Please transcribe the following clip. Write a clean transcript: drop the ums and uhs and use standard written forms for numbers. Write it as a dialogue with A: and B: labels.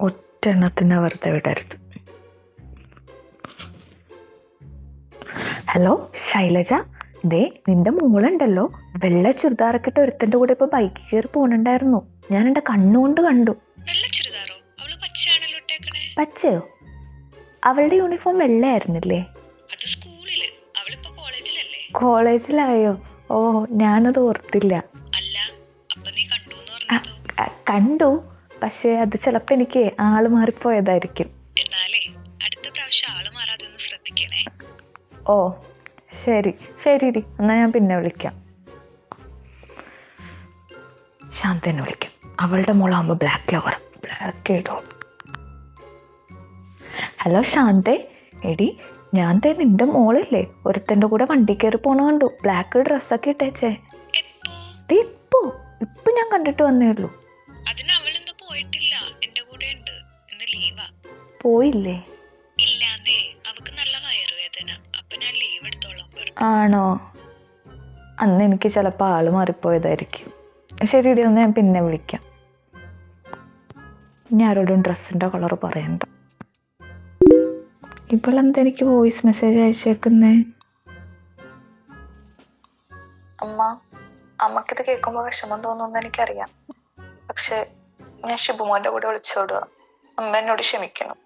A: ഒറ്റെണ്ണത്തിനെ വെറുതെ വിടരുത്. ഹലോ ശൈലജ, ദേ നിന്റെ മോളുണ്ടല്ലോ വെള്ള ചുരിദാറൊക്കെ ഒരുത്തൻ്റെ കൂടെ ഇപ്പൊ ബൈക്ക് കയറി പോണുണ്ടായിരുന്നു. ഞാൻ എന്റെ കണ്ണുകൊണ്ട് കണ്ടു. പച്ചയോ? അവളുടെ യൂണിഫോം വെള്ളയായിരുന്നില്ലേ? കോളേജിലായോ? ഓ, ഞാനത് ഓർത്തില്ല. കണ്ടു, പക്ഷെ അത് ചിലപ്പോ എനിക്ക് ആള് മാറിപ്പോയതായിരിക്കും. ഓ ശരി ശരിടി, എന്നാ ഞാൻ പിന്നെ വിളിക്കാം. ശാന്തനെ വിളിക്കാം. അവളുടെ മോളാകുമ്പോ ബ്ലാക്ക് ലവർ, ബ്ലാക്ക് ചെയ്തോ. ഹലോ ശാന്തേ, എടി ഞാൻ നിന്റെ മോളില്ലേ ഒരുത്തൻ്റെ കൂടെ വണ്ടി കയറി പോണ കണ്ടു. ബ്ലാക്ക് ഡ്രസ്സൊക്കെ ഇട്ടേച്ചേ. ഇപ്പൊ ഞാൻ കണ്ടിട്ട് വന്നേ ഉള്ളൂ. പോയില്ലേ? ആണോ? അന്ന് എനിക്ക് ചിലപ്പോ ആള് മാറിപ്പോയതായിരിക്കും. ശരിയടി, ഒന്ന് ഞാൻ പിന്നെ വിളിക്കാം. ഇനി ആരോടും ഡ്രസ്സിന്റെ കളർ പറയണ്ട. ഇപ്പോഴെന്താ എനിക്ക് വോയിസ് മെസ്സേജ് അയച്ചേക്കുന്നേ? അമ്മക്കിത് കേൾക്കുമ്പോൾ വിഷമം തോന്നുമെന്ന് എനിക്കറിയാം. പക്ഷെ ഞാൻ ഷിബുമോന്റെ കൂടെ വിളിച്ചോടുക. അമ്മ എന്നോട് ക്ഷമിക്കണം.